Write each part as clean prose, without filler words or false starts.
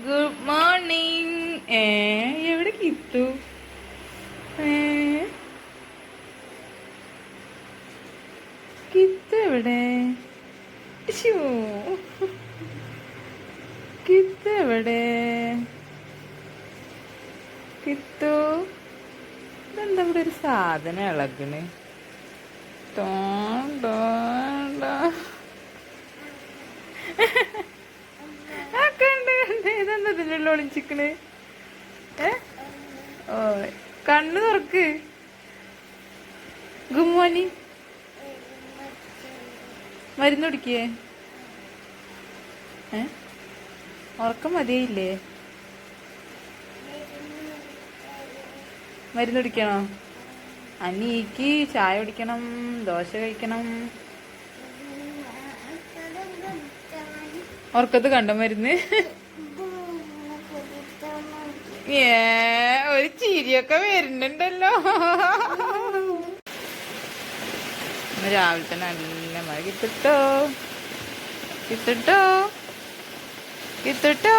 Good morning. എവിടെ കിത്തു? കിത്തു എവിടെ? കിത്തു എവിടെ? കിത്തു ഇതെന്താ ഇവിടെ ഒരു സാധനം ഇളകണ്? ഇതെന്താ ഇതിനുള്ള ഒളിച്ചിക്കണ്? ഓ കണ്ണ് തുറക്ക്. ഗുമ്മോനി മരുന്ന് കുടിക്കേ? ഉറക്കം മതിയില്ലേ? മരുന്ന് കുടിക്കണോ? അനിക്ക് ചായ കുടിക്കണം, ദോശ കഴിക്കണം. ഉറക്കത്ത് കണ്ടോ മരുന്ന്? ഒരു ചിരിയൊക്കെ വരുന്നുണ്ടല്ലോ. രാവിലെ തന്നെ നല്ല മഴ. കിത്തിട്ടോ കിത്തിട്ടോ കിത്തിട്ടോ.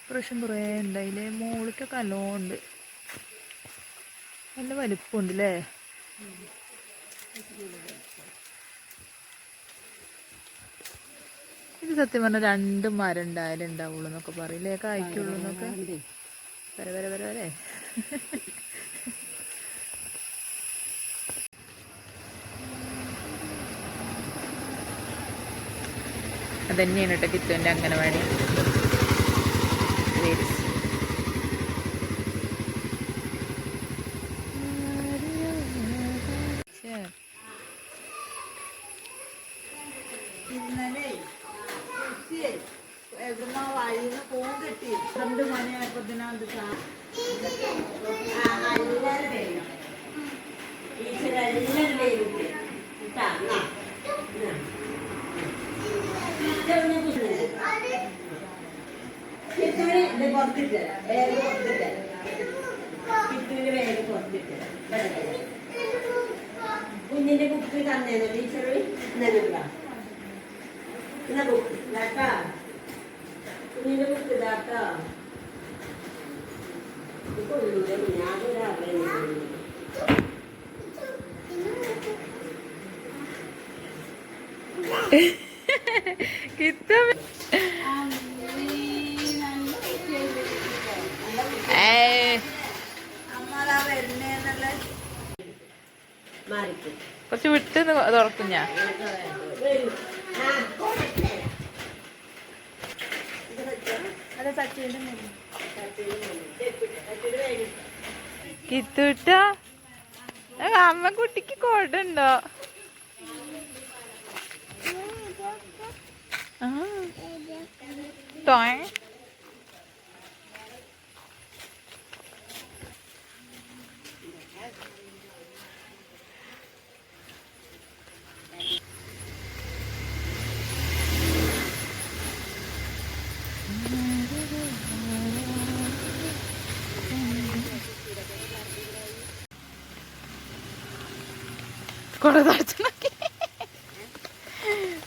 പ്രാവശ്യം കുറേ ഉണ്ടായില്ലേ? മോളിക്കൊക്കെ നല്ലോണ്ട്, നല്ല വലിപ്പമുണ്ട് അല്ലേ? ഇത് സത്യം പറഞ്ഞാൽ 2 മരം ഉണ്ടായാലും ഉണ്ടാവുള്ളൂ എന്നൊക്കെ പറയില്ലേ, കായ്ക്കുള്ളൂ എന്നൊക്കെ. വരെ വരെ വരെ വരെ അതന്നെയാണ് കേട്ടോ കിത്തുവിൻ്റെ അംഗനവാടി. ഇന്നലെ എവിടുന്ന വഴിന്ന് ഫോൺ കിട്ടി. 2 മണിയായപ്പോഴത്തേനാണ്ട് പുറത്തിട്ട് വേഗം പുറത്തിട്ട് കിട്ടുവിന് വേഗം പുറത്തിട്ട് കുഞ്ഞിന്റെ ബുക്ക് തന്നേനോ ടീച്ചർ? ഇന്നലെന്താ എന്നാ ബുക്ക് ഇതാട്ടാ, കുഞ്ഞിന്റെ ബുക്ക് ഇതാട്ടാ. കൊള്ളൂരെ ഞാനൊരാഗ്രഹം. കുറച്ച് വിട്ട് തുറക്കും ഞാൻ. കിത്തൂട്ട അമ്മ കുട്ടിക്ക് കോടുണ്ടോ? ടോയ് കൊട താഴ്ച നോക്കി.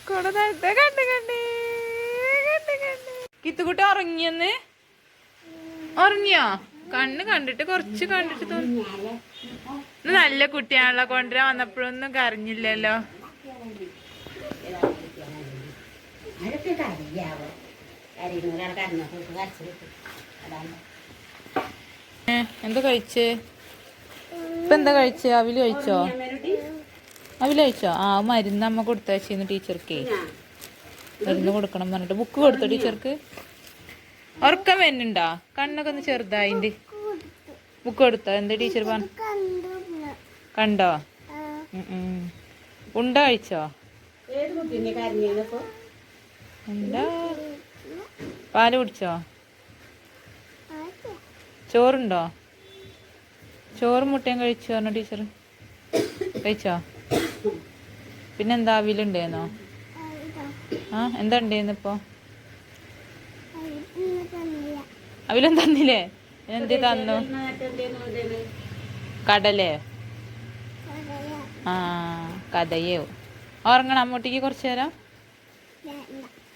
കൊട താഴ്ത്ത കണ്ട് കണ്ട് കണ്ട് കണ്ട്. കിത്തുകുട്ടി ഉറങ്ങിയെന്ന്? ഉറങ്ങിയോ? കണ്ണ് കണ്ടിട്ട് കുറച്ച് കണ്ടിട്ട് തോന്നി. നല്ല കുട്ടിയാണല്ലോ, കൊണ്ടുവരാൻ വന്നപ്പോഴൊന്നും കരഞ്ഞില്ലല്ലോ. എന്താ കഴിച്ചേ? ഇപ്പൊ എന്താ കഴിച്ചേ? അവില് കഴിച്ചോ? അവില് കഴിച്ചോ? ആ മരുന്ന് അമ്മ കൊടുത്തയച്ചിരുന്നു ടീച്ചർക്ക്. മരുന്ന് കൊടുക്കണം പറഞ്ഞിട്ട് ബുക്ക് കൊടുത്തോ ടീച്ചർക്ക്? ഉറക്കം വരുന്നുണ്ടോ? കണ്ണൊക്കെ ഒന്ന് ചെറുതായിണ്ട്. ബുക്ക് കൊടുത്തോ? എന്താ ടീച്ചർ പറഞ്ഞു? കണ്ടോ? ഉണ്ട കഴിച്ചോ? ഉണ്ട പാല് കുടിച്ചോ? ചോറുണ്ടോ? ചോറും മുട്ടയും കഴിച്ചു പറഞ്ഞ ടീച്ചർ. കഴിച്ചോ? പിന്നെന്താ അവിലുണ്ടേന്നോ? ആ എന്താ ഉണ്ടേന്നിപ്പോ? അവിലും തന്നില്ലേ? എന്ത് തന്നു? കടലേ? ആ കഥയോ? ഉറങ്ങണം അമ്മൂട്ടിക്ക് കുറച്ച് നേരം?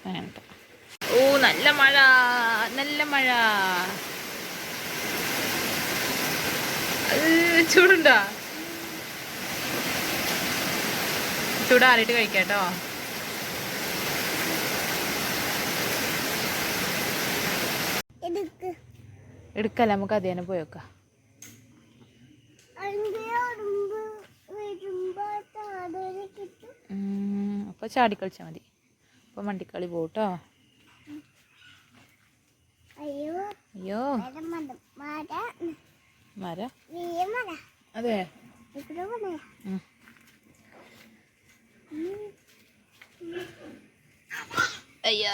വേണ്ട. ഓ നല്ല മഴ, നല്ല മഴ. ചൂടുണ്ടോ? ചൂടാറിയിട്ട് കഴിക്കാട്ടോ. എടുക്കല്ല, നമുക്ക് അത് തന്നെ പോയേക്കാം. അപ്പൊ ചാടിക്കളിച്ചാ മതി. അപ്പൊ വണ്ടിക്കളി പോട്ടോ. അയ്യോ മര അതെ. അയ്യാ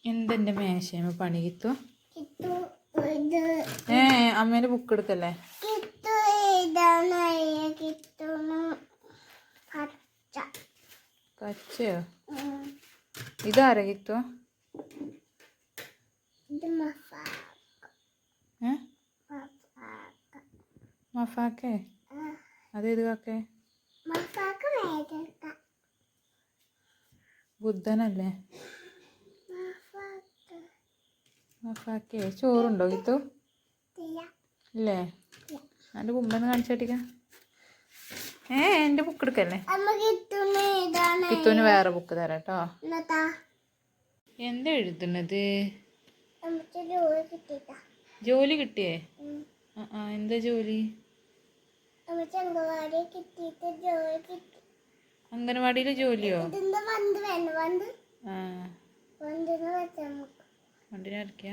എന്തെന്റെ മേശയമ പണി കിത്തു. അമ്മേന്റെ ബുക്ക് എടുക്കല്ലേ? പച്ചയോ? ഇതാരാ കിത്തു? മഫാക്കേ? അതേത് കാക്കേ? ബുദ്ധനല്ലേ? മഫാക്കേ ചോറുണ്ടോ കിത്തു? ഇല്ലേ? എൻ്റെ മുമ്പെന്ന് കാണിച്ചേട്ടിക്ക. എൻ്റെ ബുക്ക് എടുക്കല്ലേ? കിത്തുവിന് വേറെ ബുക്ക് തരാം കേട്ടോ. എന്താ എഴുതുന്നത്? ജോലി കിട്ടിയേ? എന്താ ജോലി? അംഗനവാടിയിലെ ജോലിയോ? വണ്ടിനെ അരക്കിയ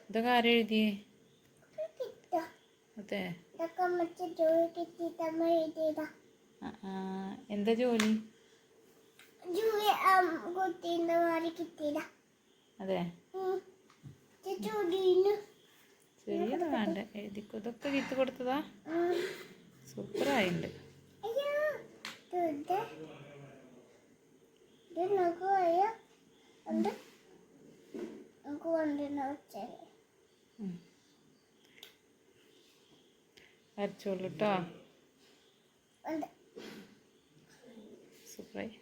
ഇതൊക്കെ ആരാ എഴുതിയേ? അതെ. എന്താ ജോലി? അതെ. ശരിയാണ് വേണ്ട എഴുതിക്കോ. ഇതൊക്കെ വിത്ത് കൊടുത്തതാ? സൂപ്പറായിണ്ട്. അരച്ചോളൂ കേട്ടോ. സൂപ്പറായി.